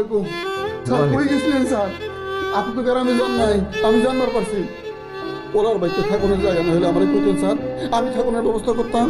Sir কই গেছিলেন sir? আপনি তো গ্রামে যান নাই, আমি জানবার পারছি। ওলার বাড়িতে থাকুনের জায়গা না হলে আমার কইতেন স্যার, আমি থাকুনের ব্যবস্থা করতাম।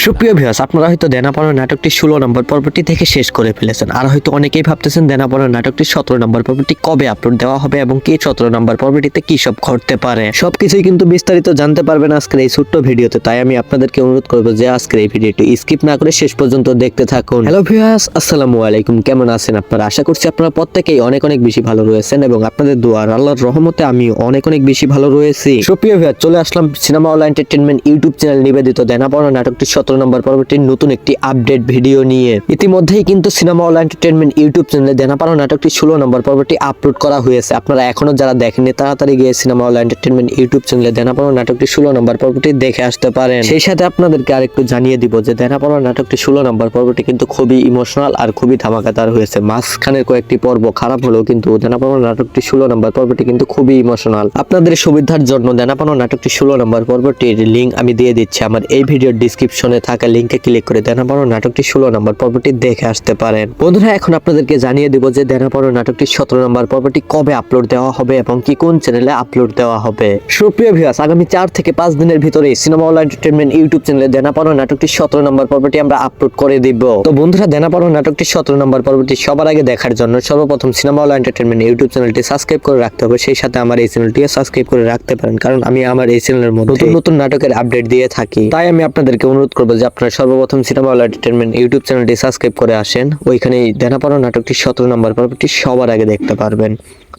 সুপ্রিয় ভিউয়ার্স, আপনারা হয়তো দেনা পাওনা নাটকটি 16 নম্বর পর্বটি থেকে শেষ করে ফেলেছেন, আর হয়তো অনেকেই ভাবতেছেন দেনা পাওনা নাটকটি 17 নম্বর পর্বটি কবে আপলোড দেওয়া হবে এবং কি 17 নম্বর পর্বটিতে কি সব ঘটতে পারে। সবকিছুই কিন্তু বিস্তারিত জানতে পারবেন আজকের এই ছোট্ট ভিডিওতে। তাই আমি আপনাদেরকে অনুরোধ করব যে আজকের এই ভিডিওটি স্কিপ না করে শেষ পর্যন্ত দেখতে থাকুন। হ্যালো ভিউয়ার্স, আসসালামু আলাইকুম, কেমন আছেন আপনারা? আশা করছি আপনারা প্রত্যেকেই অনেক অনেক বেশি ভালো রয়েছেন এবং আপনাদের দোয়া আর আল্লাহর রহমতে আমি অনেক অনেক বেশি ভালো রয়েছি। সুপ্রিয় ভিউয়ার, চলে আসলাম Cinema Hall Entertainment YouTube channel নিবেদিত দেনা পাওনা নাটকটি 17 নম্বর পর্বটির নতুন একটি আপডেট ভিডিও নিয়ে। ইতিমধ্যেই কিন্তু সিনেমা হল এন্টারটেইনমেন্ট ইউটিউব চ্যানেলে দেনা পাওনা নাটকটি 16 নম্বর পর্বটি আপলোড করা হয়েছে। আপনারা এখনো যারা দেখেননি তাড়াতাড়ি গিয়ে সিনেমা হল এন্টারটেইনমেন্ট ইউটিউব চ্যানেলে দেনা পাওনা নাটকটি 16 নম্বর পর্বটি দেখে আসতে পারেন। সেই সাথে আপনাদেরকে আরেকটু জানিয়ে দিব যে দেনা পাওনা নাটকটি 16 নম্বর পর্বটি কিন্তু খুবই ইমোশনাল আর খুবই ধামাকাদার হয়েছে। মাঝখানের কয়েকটি পর্ব খারাপ হলেও কিন্তু দেনা পাওনা নাটকটি 16 নম্বর পর্বটি কিন্তু খুবই ইমোশনাল। আপনাদের সুবিধার জন্য দেনা পাওনা নাটকটি 16 নম্বর পর্বটির লিংক আমি দিয়ে দিচ্ছি আমার এই ভিডিওর ডেসক্রিপশনে থাকা লিংকে ক্লিক করে দেনা পাওনা নাটকটি 16 নম্বর পর্বটি দেখে আসতে পারেন। বন্ধুরা, এখন আপনাদেরকে জানিয়ে দিব যে দেনা পাওনা নাটকটি 17 নম্বর পর্বটি কবে আপলোড দেওয়া হবে এবং কি কোন চ্যানেলে আপলোড দেওয়া হবে। সুপ্রিয় ভিউয়ার্স, আগামী 4 থেকে 5 দিনের ভিতরে সিনেমা হল এন্টারটেইনমেন্ট ইউটিউব চ্যানেলে দেনা পাওনা নাটকটি 17 নম্বর পর্বটি আমরা আপলোড করে দিব। তো বন্ধুরা, দেনা পাওনা নাটকটি 17 নম্বর পর্বটি সবার আগে দেখার জন্য সর্বপ্রথম সিনেমা হল এন্টারটেইনমেন্ট ইউটিউব চ্যানেলটি সাবস্ক্রাইব করে রাখতে হবে। সেই সাথে আমার এই চ্যানেলটিও সাবস্ক্রাইব করে রাখতে পারেন, কারণ আমি আমার এই চ্যানেলের মধ্যে নতুন নতুন নাটকের আপডেট দিয়ে থাকি। তাই আমি আপনাদেরকে অনুরোধ করব যে আপনারা সর্বপ্রথম সিনেমা হল এন্টারটেইনমেন্ট ইউটিউব চ্যানেলটি সাবস্ক্রাইব করে আসেন। ওইখানে দেনা পাওনা নাটকটি 17 নম্বর পর্বটি সবার আগে দেখতে পারবেন।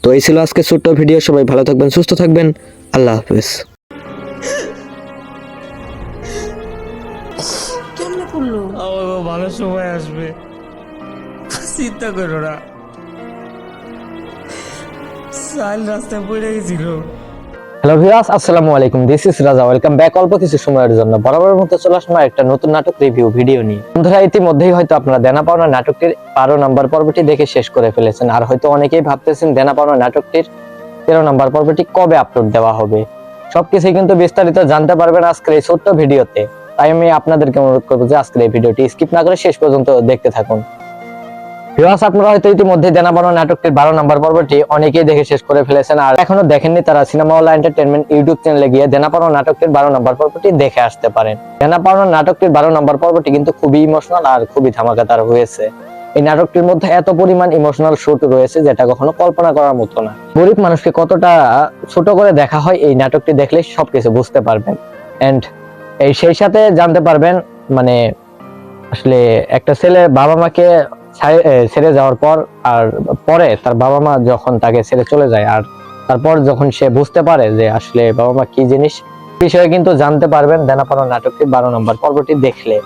তো এই ছিল আজকে ছোট্ট ভিডিও। সবাই ভালো থাকবেন, সুস্থ থাকবেন, আল্লাহ হাফেজ। কেমনে করলো? আমার ভালো সময় আসবে, চিন্তা করো না। সাইল রাস্তায় পড়ে গেছিল। হ্যালো ভিউয়ার্স, আসসালামু আলাইকুম, দিস ইজ রাজা। ওয়েলকাম ব্যাক অল্প কিছু সময়ের জন্য বরাবরের মতো চলে আসলাম একটা নতুন নাটক রিভিউ ভিডিও নিয়ে। বন্ধুরা, ইতিমধ্যেই হয়তো আপনারা দেনা পাওনা নাটকটির 12 নম্বর পর্বটি দেখে শেষ করে ফেলেছেন, আর হয়তো অনেকেই ভাবতেছেন দেনা পাওনা নাটকটির 13 নম্বর পর্বটি কবে আপলোড দেওয়া হবে। সবকিছুই কিন্তু বিস্তারিত জানতে পারবেন আজকের এই ছোট্ট ভিডিওতে। তাই আমি আপনাদেরকে অনুরোধ করবো যে আজকের এই ভিডিওটি স্কিপ না করে শেষ পর্যন্ত দেখতে থাকুন। ভিউয়ার্স, আপনারা হয়তো ইতিমধ্যে দেনা পাওনা নাটকটির 12 নম্বর পর্বটি অনেকেই দেখে শেষ করে ফেলেছেন, আর এখনো দেখেননি তারা সিনেমা হল এন্টারটেইনমেন্ট ইউটিউব চ্যানেলে গিয়ে দেনা পাওনা নাটকটির 12 নম্বর পর্বটি দেখে আসতে পারেন। দেনা পাওনা নাটকটির 12 নম্বর পর্বটি কিন্তু খুবই ইমোশনাল আর খুবই ধামাকাদার হয়েছে। এই নাটকটির মধ্যে এত পরিমাণ ইমোশনাল শুট রয়েছে যেটা কখনো কল্পনা করার মতো না। গরিব মানুষকে কতটা ছোট করে দেখা হয় এই নাটকটি দেখলে সবকিছু বুঝতে পারবেন। এন্ড সেই সাথে জানতে পারবেন মানে আসলে একটা ছেলে বাবা মাকে ছেড়ে যাওয়ার পর আর পরে তার বাবা মা যখন তাকে ছেড়ে চলে যায়, আর তারপর যখন সে বুঝতে পারে যে আসলে বাবা মা কি জিনিস, বিষয়ে কিন্তু জানতে পারবেন দেনা পাওনা নাটকটির 12 নম্বর পর্বটি দেখলে।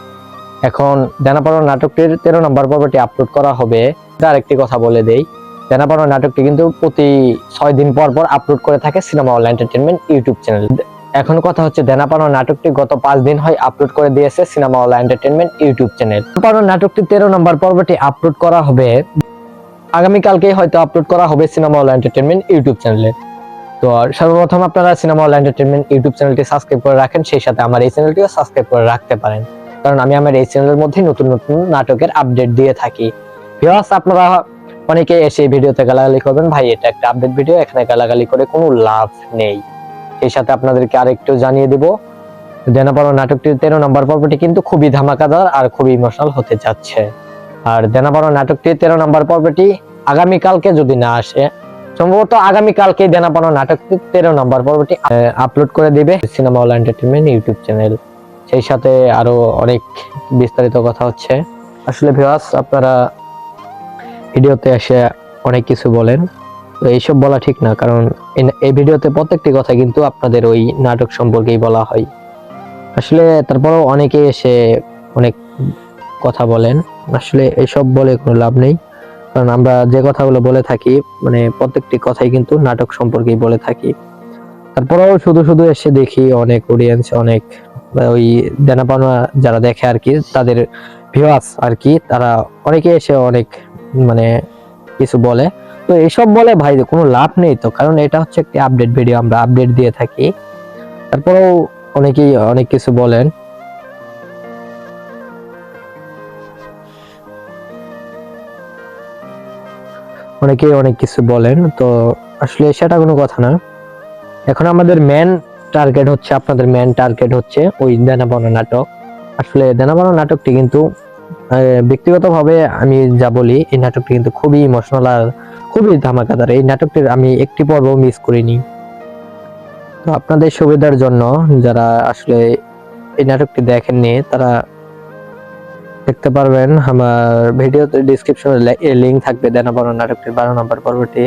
এখন দেনা পাওনা নাটকটির 13 নম্বর পর্বটি আপলোড করা হবে। তার একটি কথা বলে দেই, দেনা পাওনা নাটকটি কিন্তু প্রতি 6 দিন পর পর আপলোড করে থাকে cinema Hall Entertainment YouTube channel. এখন কথা হচ্ছে দেনা পাওনা নাটকটি গত 5 দিন হয় আপলোড করে দিয়েছে cinema Hall Entertainment YouTube channel. দেনা পাওনা নাটকটি 13 নম্বর পর্বটি আপলোড করা হবে আগামী কালকেই হয়তো আপলোড করা হবে সিনেমা হল এন্টারটেইনমেন্ট ইউটিউব চ্যানেলে। তো সর্বপ্রথম আপনারা সিনেমা হল এন্টারটেইনমেন্ট ইউটিউব চ্যানেলটি সাবস্ক্রাইব করে রাখেন, সেই সাথে আমার এই চ্যানেলটিও সাবস্ক্রাইব করে রাখতে পারেন, কারণ আমি আমার এই চ্যানেলের মধ্যে নতুন নতুন নাটকের আপডেট দিয়ে থাকি। ভিউয়ার্স, আপনারা অনেকে এসে ভিডিওতে গালাগালি করবেন, ভাই এটা একটা আপডেট ভিডিও, এখানে গালাগালি করে কোনো লাভ নেই। এই সাথে আপনাদেরকে আরেকটু জানিয়ে দেব, দেনা পাওনা নাটকটির 13 নম্বর পর্বটি কিন্তু খুবই ধামাকাদার আর খুবই ইমোশনাল হতে যাচ্ছে। আর দেনা পাওনা নাটকটির 13 নম্বর পর্বটি আগামী কালকে যদি না আসে, সম্ভবত আগামী কালকে দেনা পাওনা নাটকটির 13 নম্বর পর্বটি আপলোড করে দিবে cinema Hall Entertainment YouTube channel. সেই সাথে আরো অনেক বিস্তারিত কথা হচ্ছে। আসলে ভিউয়ার্স, আপনারা ভিডিওতে এসে অনেক কিছু বলেন, তো এইসব বলা ঠিক না, কারণ এই ভিডিওতে প্রত্যেকটি কথা কিন্তু আপনাদের ওই নাটক সম্পর্কেই বলা হয়। আসলে তারপরেও অনেকেই এসে অনেক কথা বলেন, আসলে এইসব বলে কোনো লাভ নেই, কারণ আমরা যে কথাগুলো বলে থাকি মানে প্রত্যেকটি কথাই কিন্তু নাটক সম্পর্কেই বলে থাকি। তারপরেও শুধু শুধু এসে দেখি অনেক অডিয়েন্স, অনেক ওই দেনা পাওনা যারা দেখে আর কি, তাদের ভিউয়ার্স আর কি, তারা অনেকে এসে অনেক মানে কিছু বলে। তো এইসব বলে ভাই কোনো লাভ নেই, তো কারণ এটা হচ্ছে একটি আপডেট ভিডিও, আমরা আপডেট দিয়ে থাকি। তারপরেও অনেকেই অনেক কিছু বলেন। অনেকেই অনেক কিছু বলেন, তো আসলে সেটা কোনো কথা না। এখন আমাদের মেন টার্গেট হচ্ছে, আপনাদের মেন টার্গেট হচ্ছে ওই দেনা পাওনা নাটক। আসলে দেনা পাওনা নাটকটি কিন্তু ব্যক্তিগতভাবে আমি যা বলি, এই নাটকটি কিন্তু খুবই ইমোশনাল আর খুবই ধামাকাদার। এই নাটকটির আমি একটি পর্ব মিস করিনি। তো আপনাদের সুবিধার জন্য যারা আসলে এই নাটকটি দেখেননি তারা দেখতে পারবেন, আমার ভিডিওতে ডিসক্রিপশনে লিংক থাকবে দেনা পাওনা নাটকটির 12 নম্বর পর্বটি।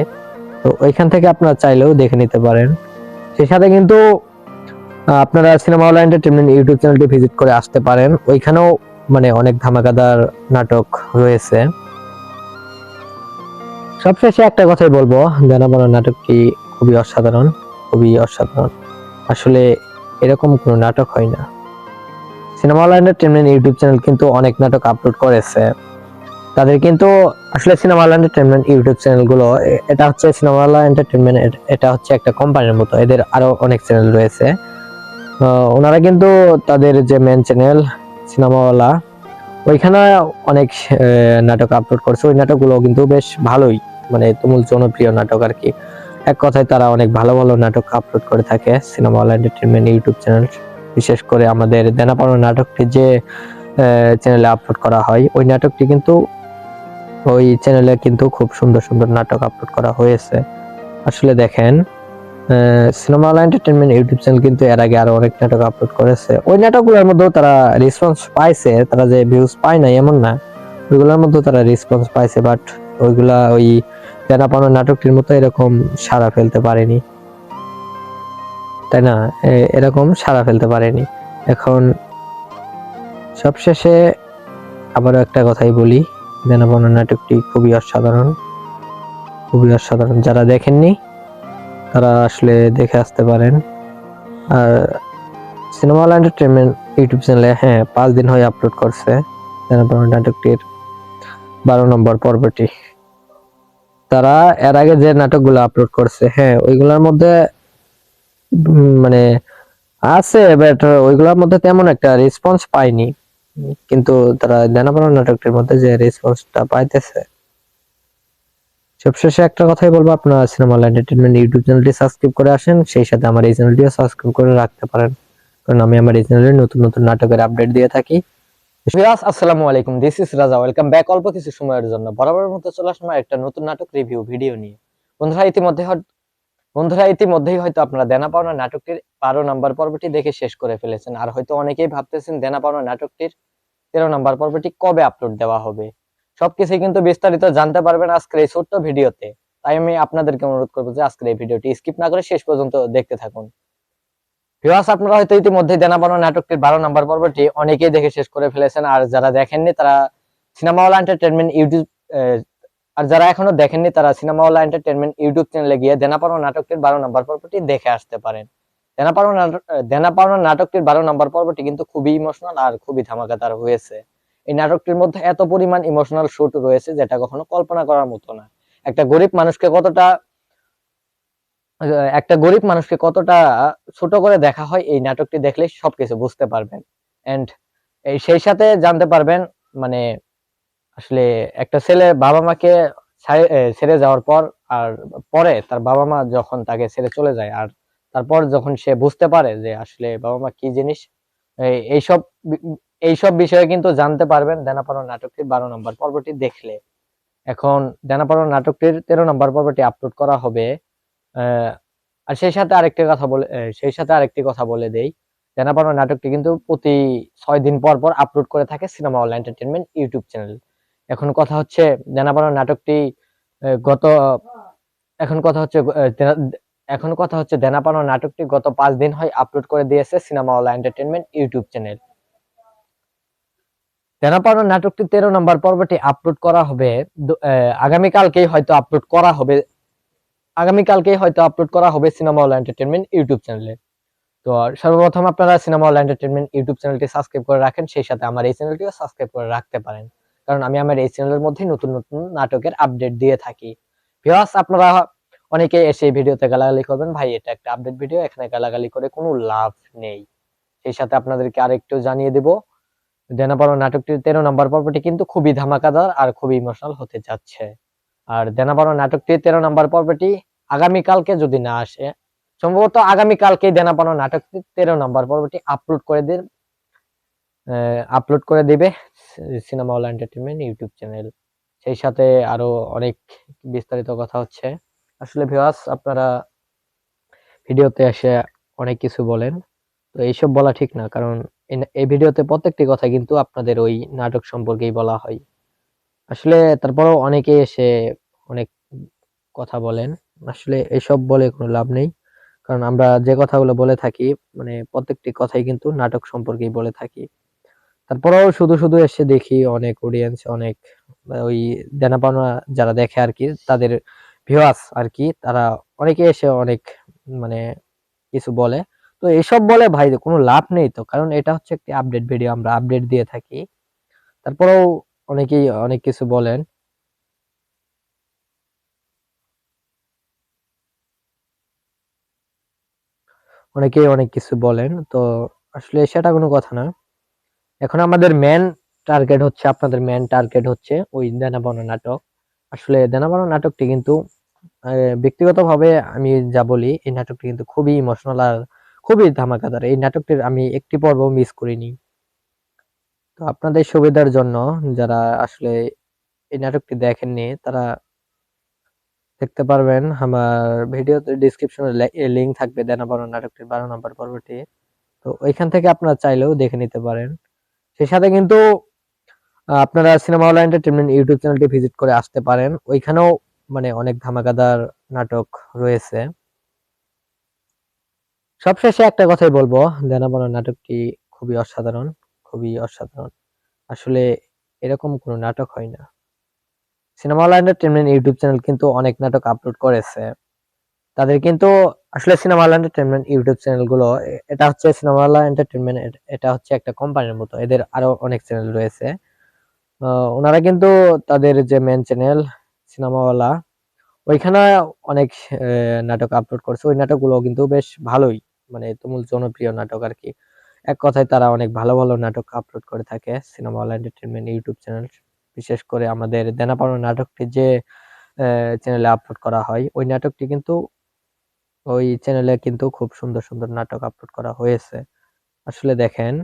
তো ওইখান থেকে আপনারা চাইলেও দেখে নিতে পারেন। সেই সাথে কিন্তু আপনারা সিনেমা হল এন্টারটেইনমেন্ট ইউটিউব চ্যানেলটি ভিজিট করে আসতে পারেন। ওইখানেও মানে অনেক ধামাকাদার নাটক রয়েছে। সবশেষে একটা কথাই বলবো, দেনা পাওনা নাটকটি খুবই অসাধারণ, খুবই অসাধারণ। আসলে এরকম কোনো নাটক হয় না। Cinema Hall Entertainment YouTube channel কিন্তু অনেক নাটক আপলোড করেছে। তাদের কিন্তু আসলে cinema Hall Entertainment YouTube channel গুলো, এটা হচ্ছে সিনেমা হল এন্টারটেইনমেন্ট, এটা হচ্ছে একটা কোম্পানির মতো, এদের আরো অনেক চ্যানেল রয়েছে। ওনারা কিন্তু তাদের যে মেন চ্যানেল সিনেমাওয়ালা, ওইখানে অনেক নাটক আপলোড করছে। ওই নাটকগুলো কিন্তু বেশ ভালোই, মানে তুমুল জনপ্রিয় নাটক আর কি। এক কথায় তারা অনেক ভালো ভালো নাটক আপলোড করে থাকে সিনেমাওয়ালা এন্টারটেইনমেন্ট ইউটিউব চ্যানেল। বিশেষ করে আমাদের দেনা পাওনা নাটকটি যে চ্যানেলে আপলোড করা হয়, ওই নাটকটি কিন্তু ওই চ্যানেলে কিন্তু খুব সুন্দর সুন্দর নাটক আপলোড করা হয়েছে। আসলে দেখেন, cinema Hall Entertainment YouTube channel কিন্তু এর আগে আরো অনেক নাটক আপলোড করেছে। ওই নাটকগুলোর মধ্যেও তারা রেসপন্স পাইছে, তারা যে ভিউজ পায় না এমন না, ওইগুলোর মধ্যেও তারা রেসপন্স পাইছে, বাট ওইগুলা ওই দেনা পাওনা নাটকটির মতো এরকম সাড়া ফেলতে পারেনি, তাই না? এরকম সাড়া ফেলতে পারেনি। এখন সবশেষে আবারও একটা কথাই বলি, দেনা পাওনা নাটকটি খুবই অসাধারণ, খুবই অসাধারণ। যারা দেখেননি তারা আসলে দেখে আসতে পারেন। আর সিনেমা হল এন্টারটেইনমেন্ট ইউটিউব চ্যানেলে 5 দিন হয়ে আপলোড করছে দেনা পাওনা নাটকটির 12 নম্বর পর্বটি। তারা এর আগে যে নাটকগুলো আপলোড করছে, ওইগুলোর মধ্যে মানে আছে, বাট ওইগুলোর মধ্যে তেমন একটা রেসপন্স পাইনি। কিন্তু তারা দেনা পাওনা নাটকটির মধ্যে যে রেসপন্সটা পাইতেছে। সবশেষে একটা কথাই বলবো, আপনারা সিনেমা হল এন্টারটেইনমেন্ট ইউটিউব চ্যানেলটি সাবস্ক্রাইব করে আসেন, সেই সাথে আমার এই চ্যানেলটিও সাবস্ক্রাইব করে রাখতে পারেন, কারণ আমি আমার এই চ্যানেলে নতুন নতুন নাটকের আপডেট দিয়ে থাকি। ভিউয়ার্স, আসসালামু আলাইকুম, দিস ইজ রাজা, ওয়েলকাম ব্যাক। অল্প কিছু সময়ের জন্য বরাবরের মতো চলে আসলাম একটা নতুন নাটক রিভিউ ভিডিও নিয়ে। বন্ধুরা ইতিমধ্যেই হয়তো আপনারা দেনা পাওনা নাটকটির 12 নম্বর পর্বটি দেখে শেষ করে ফেলেছেন, আর হয়তো অনেকেই ভাবতেছেন দেনা পাওনা নাটকটির 13 নম্বর পর্বটি কবে আপলোড দেওয়া হবে। সবকিছু কিন্তু বিস্তারিত জানতে পারবেন আজকের এই ছোট্ট ভিডিওতে। তাই আমি আপনাদেরকে অনুরোধ করবো যে আজকের এই ভিডিওটি স্কিপ না করে শেষ পর্যন্ত দেখতে থাকুন। ভিউয়ার্স, আপনারা হয়তো ইতিমধ্যেই দেনা পাওনা নাটকটির 12 নম্বর পর্বটি অনেকেই দেখে শেষ করে ফেলেছেন, আর যারা দেখেননি তারা সিনেমা হল এন্টারটেইনমেন্ট ইউটিউব আর যারা এখনো দেখেননি তারা সিনেমা হল এন্টারটেইনমেন্ট ইউটিউব চ্যানেলে গিয়ে দেনা পাওনা নাটকটির 12 নম্বর পর্বটি দেখে আসতে পারেন। দেনা পাওনা নাটকটির 12 নম্বর পর্বটি কিন্তু খুবই ইমোশনাল আর খুবই ধামাকাদার হয়েছে। এই নাটকটির মধ্যে এত পরিমাণ ইমোশনাল শুট রয়েছে যেটা কখনো কল্পনা করার মতো না। একটা গরিব মানুষকে কতটা একটা গরিব মানুষকে কতটা ছোট করে দেখা হয়, এই নাটকটি দেখলে সবকিছু বুঝতে পারবেন। এন্ড সেই সাথে জানতে পারবেন, মানে আসলে একটা ছেলে বাবা মাকে ছেড়ে যাওয়ার পর, আর পরে তার বাবা মা যখন তাকে ছেড়ে চলে যায়, আর তারপর যখন সে বুঝতে পারে যে আসলে বাবা মা কি জিনিস, এইসব এইসব বিষয়ে কিন্তু জানতে পারবেন দেনা পাওনা নাটকটির 12 নম্বর পর্বটি দেখলে। এখন দেনা পাওনা নাটকটির 13 নম্বর পর্বটি আপলোড করা হবে। আর সেই সাথে আরেকটি কথা বলে দেই, দেনা পাওনা নাটকটি কিন্তু প্রতি 6 দিন পর পর আপলোড করে থাকে cinema Hall Entertainment YouTube channel. এখন কথা হচ্ছে দেনা পাওনা নাটকটি গত এখন কথা হচ্ছে এখন কথা হচ্ছে দেনা পাওনা নাটকটি গত 5 দিন হয় আপলোড করে দিয়েছে cinema Hall Entertainment YouTube channel. দেনা পাওনা নাটকটি 13 নম্বর পর্বটি আপলোড করা হবে আগামীকালকেই হয়তো আপলোড করা হবে সিনেমা হল এন্টারটেইনমেন্ট ইউটিউব চ্যানেলে। তো সর্বপ্রথম আপনারা সিনেমা হল এন্টারটেইনমেন্ট ইউটিউব চ্যানেলটি সাবস্ক্রাইব করে রাখেন, সেই সাথে আমার এই চ্যানেলটিও সাবস্ক্রাইব করে রাখতে পারেন, কারণ আমি আমার এই চ্যানেলের মধ্যে নতুন নতুন নাটকের আপডেট দিয়ে থাকি। ভিউয়ার্স, আপনারা অনেকে এসে এই ভিডিওতে গালাগালি করবেন, ভাই এটা একটা আপডেট ভিডিও, এখানে গালাগালি করে কোনো লাভ নেই। সেই সাথে আপনাদেরকে আরেকটু জানিয়ে দেব, দেনা পাওনা নাটকটির 13 নম্বর পর্বটি কিন্তু খুবই ধামাকাদার আর খুবই ইমোশনাল হতে যাচ্ছে। আর দেনা পাওনা নাটকটি 13 নম্বর পর্বটি আগামীকালকে যদি না আসে, সম্ভবত আগামীকালকেই দেনা পাওনা নাটকটি 13 নম্বর পর্বটি আপলোড করে দিবে cinema Hall Entertainment YouTube channel. সেই সাথে আরো অনেক বিস্তারিত কথা হচ্ছে। আসলে ভিউয়ার্স, আপনারা ভিডিওতে এসে অনেক কিছু বলেন, তো এইসব বলা ঠিক না, কারণ এই ভিডিওতে প্রত্যেকটি কথা কিন্তু আপনাদের ওই নাটক সম্পর্কেই বলা হয়। আসলে তারপরেও অনেকেই এসে অনেক কথা বলেন, আসলে এসব বলে কোনো লাভ নেই, কারণ আমরা যে কথাগুলো বলে থাকি মানে প্রত্যেকটি কথাই কিন্তু নাটক সম্পর্কেই বলে থাকি। তারপরেও শুধু শুধু এসে দেখি অনেক অডিয়েন্স, অনেক ওই দেনা পাওনা যারা দেখে আর কি, তাদের ভিউয়ার্স আর কি, তারা অনেকে এসে অনেক মানে কিছু বলে। তো এসব বলে ভাই কোনো লাভ নেই, তো কারণ এটা হচ্ছে একটি আপডেট ভিডিও, আমরা আপডেট দিয়ে থাকি। তারপরেও অনেকেই অনেক কিছু বলেন। অনেকেই অনেক কিছু বলেন, তো আসলে সেটা কোনো কথা না। এখন আমাদের মেন টার্গেট হচ্ছে, আপনাদের মেন টার্গেট হচ্ছে ওই দেনা পাওনা নাটক। আসলে দেনা পাওনা নাটকটি কিন্তু ব্যক্তিগতভাবে আমি যা বলি, এই নাটকটি কিন্তু খুবই ইমোশনাল আর খুবই ধামাকাদার। এই নাটকটির আমি একটি পর্ব মিস করিনি। তো আপনাদের সুবিধার জন্য যারা আসলে এই নাটকটি দেখেননি, তারা দেখতে পারবেন। আমার ভিডিওতে ডিসক্রিপশনে লিংক থাকবে দেনা পাওনা নাটকটির 12 নম্বর পর্বটি, তো ওইখান থেকে আপনারা চাইলেও দেখে নিতে পারেন। সেই সাথে কিন্তু আপনারা সিনেমা হল এন্টারটেইনমেন্ট ইউটিউব চ্যানেলটি ভিজিট করে আসতে পারেন, ওইখানেও মানে অনেক ধামাকাদার নাটক রয়েছে। সবশেষে একটা কথাই বলবো, দেনা পাওনা নাটকটি খুবই অসাধারণ, খুবই অসাধারণ। আসলে এরকম কোনো নাটক হয় না। Cinema Hall Entertainment YouTube channel কিন্তু অনেক নাটক আপলোড করেছে, তাদের কিন্তু আসলে cinema Hall Entertainment YouTube channel গুলো, এটা হচ্ছে সিনেমা হল এন্টারটেইনমেন্ট, এটা হচ্ছে একটা কোম্পানির মতো, এদের আরো অনেক চ্যানেল রয়েছে। ওনারা কিন্তু তাদের যে মেন চ্যানেল সিনেমাওয়ালা, ওইখানে অনেক নাটক আপলোড করছে। ওই নাটকগুলো কিন্তু বেশ ভালোই, মানে তুমুল জনপ্রিয় নাটক আর কি। এক কথায় তারা অনেক ভালো ভালো নাটক আপলোড করে থাকে cinema Hall Entertainment YouTube channel. বিশেষ করে আমাদের দেনা পাওনা নাটকটি যে চ্যানেলে আপলোড করা হয়, ওই নাটকটি কিন্তু ওই চ্যানেলে কিন্তু খুব সুন্দর সুন্দর নাটক আপলোড করা হয়েছে। আসলে দেখেন,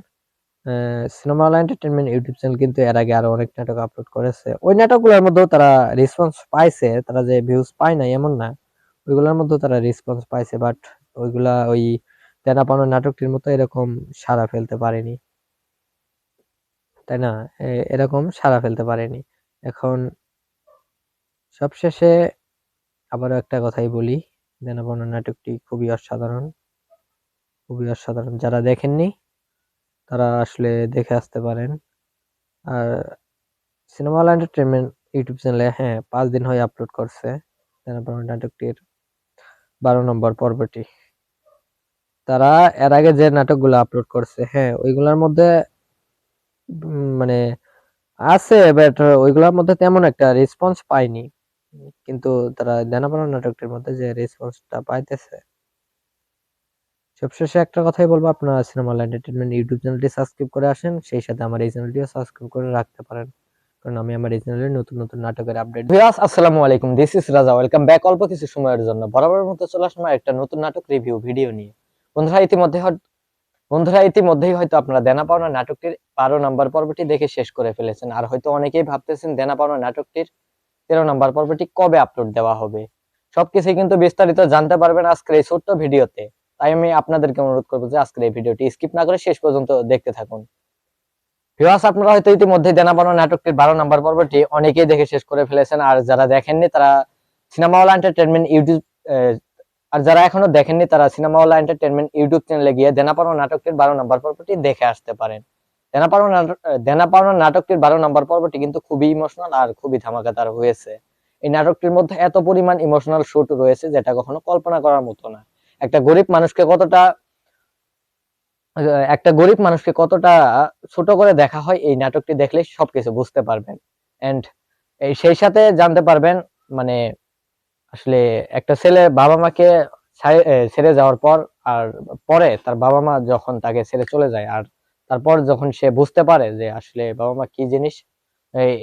cinema Hall Entertainment YouTube channel কিন্তু এর আগে আরো অনেক নাটক আপলোড করেছে। ওই নাটকগুলোর মধ্যেও তারা রেসপন্স পাইছে, তারা যে ভিউজ পায় না এমন না, ওইগুলোর মধ্যেও তারা রেসপন্স পাইছে, বাট ওইগুলা ওই দেনা পাওনা নাটকটির মতো এরকম সাড়া ফেলতে পারেনি, তাই না? এরকম সাড়া ফেলতে পারেনি। এখন সবশেষে আবারও একটা কথাই বলি, দেনা পাওনা নাটকটি খুবই অসাধারণ, খুবই অসাধারণ। যারা দেখেননি তারা আসলে দেখে আসতে পারেন। আর সিনেমা হল এন্টারটেইনমেন্ট ইউটিউব চ্যানেলে, হ্যাঁ, 5 দিন হয়ে আপলোড করছে দেনা পাওনা নাটকটির 12 নম্বর পর্বটি। তারা এর আগে যে নাটকগুলো আপলোড করছে, হ্যাঁ, ওইগুলোর মধ্যে মানে আছে, বাট ওইগুলোর মধ্যে তেমন একটা রেসপন্স পাইনি। কিন্তু তারা দেনা পাওনা নাটকটির মধ্যে যে রেসপন্সটা পাইতেছে। সবশেষে একটা কথাই বলবো, আপনারা সিনেমা হল এন্টারটেইনমেন্ট ইউটিউব চ্যানেলটি সাবস্ক্রাইব করে আসেন, সেই সাথে আমার এই চ্যানেলটিও সাবস্ক্রাইব করে রাখতে পারেন, কারণ আমি আমার এই চ্যানেলে নতুন নতুন নাটকের আপডেট। ভিউয়ার্স, আসসালামু আলাইকুম, দিস ইজ রাজা, ওয়েলকাম ব্যাক অল্প কিছু সময়ের জন্য বরাবরের মতো চলে আসলাম একটা নতুন নাটক রিভিউ ভিডিও নিয়ে। বন্ধুরা ইতিমধ্যেই হয়তো আপনারা দেনা পাওনা নাটকটির 12 নম্বর পর্বটি দেখে শেষ করে ফেলেছেন, আর হয়তো অনেকেই ভাবতেছেন দেনা পাওনা নাটকটির 13 নম্বর পর্বটি কবে আপলোড দেওয়া হবে। সবকিছু কিন্তু বিস্তারিত জানতে পারবেন আজকের এই ছোট্ট ভিডিওতে। তাই আমি আপনাদেরকে অনুরোধ করবো যে আজকের এই ভিডিওটি স্কিপ না করে শেষ পর্যন্ত দেখতে থাকুন। ভিউয়ার্স, আপনারা হয়তো ইতিমধ্যেই দেনা পাওনা নাটকটির 12 নম্বর পর্বটি অনেকেই দেখে শেষ করে ফেলেছেন, আর যারা দেখেননি তারা সিনেমা হল এন্টারটেইনমেন্ট ইউটিউব আর যারা এখনো দেখেননি তারা সিনেমা হল এন্টারটেইনমেন্ট ইউটিউব চ্যানেলে গিয়ে দেনা পাওনা নাটকটির 12 নম্বর পর্বটি দেখে আসতে পারেন। দেনা পাওনা নাটকটির 12 নম্বর পর্বটি কিন্তু খুবই ইমোশনাল আর খুবই ধামাকাদার হয়েছে। এই নাটকটির মধ্যে এত পরিমাণ ইমোশনাল শুট রয়েছে যেটা কখনো কল্পনা করার মতো না। একটা গরিব মানুষকে কতটা একটা গরিব মানুষকে কতটা ছোট করে দেখা হয়, এই নাটকটি দেখলে সবকিছু বুঝতে পারবেন। এন্ড সেই সাথে জানতে পারবেন মানে আসলে একটা ছেলে বাবা মাকে ছেড়ে যাওয়ার পর, আর পরে তার বাবা মা যখন তাকে ছেড়ে চলে যায়, আর তারপর যখন সে বুঝতে পারে যে আসলে বাবা মা কি জিনিস,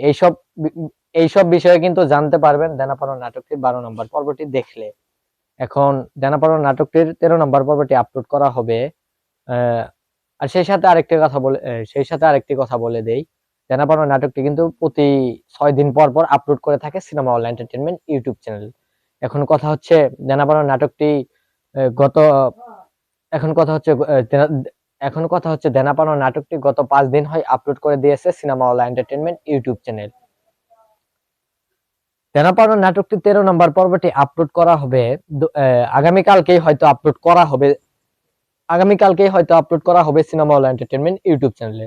এইসব এইসব বিষয়ে কিন্তু জানতে পারবেন দেনা পাওনা নাটকটির 12 নম্বর পর্বটি দেখলে। এখন দেনা পাওনা নাটকটির 13 নম্বর পর্বটি আপলোড করা হবে। আর সেই সাথে আরেকটি কথা বলে দেই, দেনা পাওনা নাটকটি কিন্তু প্রতি 6 দিন পর পর আপলোড করে থাকে cinema Hall Entertainment YouTube channel. এখন কথা হচ্ছে দেনা পাওনা নাটকটি আহ, গত এখন কথা হচ্ছে এখন কথা হচ্ছে দেনা পাওনা নাটকটি গত 5 দিন হয় আপলোড করে দিয়েছে cinema Hall Entertainment YouTube channel. দেনা পাওনা নাটকটি 13 নম্বর পর্বটি আপলোড করা হবে আগামীকালকেই হয়তো আপলোড করা হবে। সিনেমা হল এন্টারটেইনমেন্ট ইউটিউব চ্যানেলে।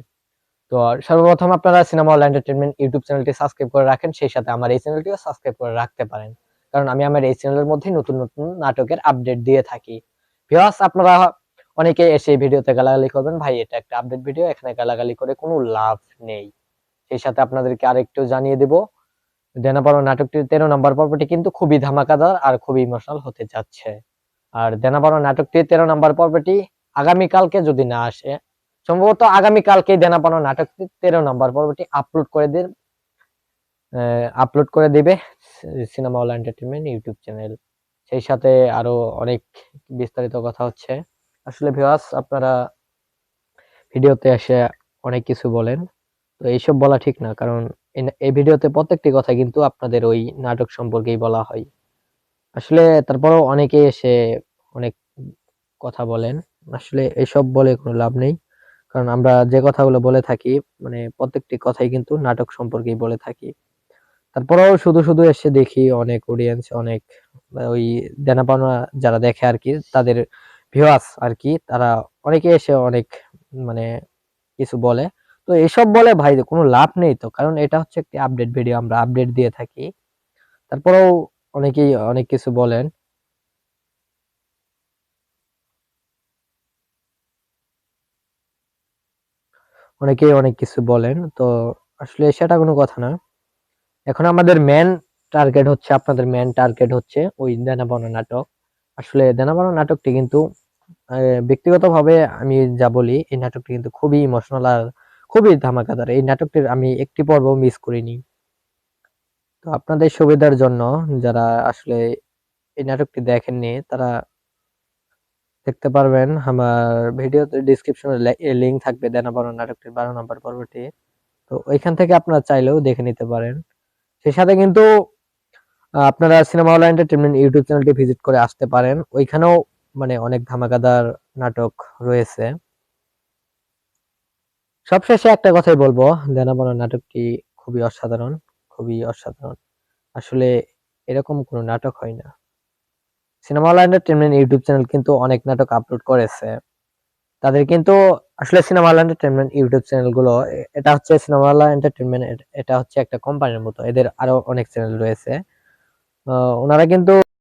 তো সর্বপ্রথম আপনারা সিনেমা হল এন্টারটেইনমেন্ট ইউটিউব চ্যানেলটি সাবস্ক্রাইব করে রাখেন, সেই সাথে আমার এই চ্যানেলটিও সাবস্ক্রাইব করে রাখতে পারেন, কারণ আমি আমার এই চ্যানেলের মধ্যে নতুন নতুন নাটকের আপডেট দিয়ে থাকি। ভিউয়ার্স, আপনারা অনেকে এসে এই ভিডিওতে গালাগালি করবেন, ভাই এটা একটা আপডেট ভিডিও, এখানে গালাগালি করে কোনো লাভ নেই। সেই সাথে আপনাদেরকে আরেকটু জানিয়ে দেব, দেনা পাওনা নাটকটির 13 নম্বর পর্বটি কিন্তু খুবই ধামাকাদার আর খুবই ইমোশনাল হতে যাচ্ছে। আর দেনা পাওনা নাটকটির 13 নম্বর পর্বটি আগামীকালকে যদি না আসে, সম্ভবত আগামীকালকে দেনা পাওনা নাটকটির 13 নম্বর পর্বটি আপলোড করে দিবে cinema Hall Entertainment YouTube channel. সেই সাথে আরো অনেক বিস্তারিত কথা হচ্ছে। আসলে ভিউয়ার্স, আপনারা ভিডিওতে এসে অনেক কিছু বলেন, তো এইসব বলা ঠিক না, কারণ এই ভিডিওতে প্রত্যেকটি কথা কিন্তু আপনাদের ওই নাটক সম্পর্কেই বলা হয়। আসলে তারপরেও অনেকেই এসে অনেক কথা বলেন, আসলে এসব বলে কোনো লাভ নেই, কারণ আমরা যে কথাগুলো বলে থাকি মানে প্রত্যেকটি কথাই কিন্তু নাটক সম্পর্কেই বলে থাকি। তারপরেও শুধু শুধু এসে দেখি অনেক অডিয়েন্স, অনেক ওই দেনা পাওনা যারা দেখে আর কি, তাদের ভিউয়ার্স আর কি, তারা অনেকে এসে অনেক মানে কিছু বলে। তো এসব বলে ভাই কোনো লাভ নেই, তো কারণ এটা হচ্ছে একটি আপডেট ভিডিও, আমরা আপডেট দিয়ে থাকি। তারপরেও অনেকেই অনেক কিছু বলেন। অনেকেই অনেক কিছু বলেন, তো আসলে সেটা কোনো কথা না। এখন আমাদের আপনাদের মেন টার্গেট হচ্ছে ওই দেনা পাওনা নাটক। আসলে দেনা পাওনা নাটকটি কিন্তু ব্যক্তিগতভাবে আমি যা বলি, এই নাটকটি কিন্তু খুবই ইমোশনাল আর খুবই ধামাকাদার। এই নাটকটির আমি একটি পর্ব মিস করিনি। তো আপনাদের সুবিধার জন্য যারা আসলে এই নাটকটি দেখেননি, তারা দেখতে পারবেন, আমার ভিডিওতে ডিসক্রিপশনে লিংক থাকবে দেনা পাওনা নাটকটির 12 নম্বর পর্বটি। তো ওইখান থেকে আপনারা চাইলেও দেখে নিতে পারেন। সেই সাথে কিন্তু আপনারা সিনেমা হল এন্টারটেইনমেন্ট ইউটিউব চ্যানেলটি ভিজিট করে আসতে পারেন, ওইখানেও মানে অনেক ধামাকাদার নাটক রয়েছে। সবশেষে একটা কথাই বলবো, দেনা পাওনা নাটকটি খুবই অসাধারণ, খুবই অসাধারণ। আসলে এরকম কোনো নাটক হয় না। Cinema Hall Entertainment YouTube channel কিন্তু অনেক নাটক আপলোড করেছে, তাদের কিন্তু আসলে cinema Hall Entertainment YouTube channel গুলো, এটা হচ্ছে সিনেমা হল এন্টারটেইনমেন্ট, এটা হচ্ছে একটা কোম্পানির মতো, এদের আরো অনেক চ্যানেল রয়েছে। ওনারা কিন্তু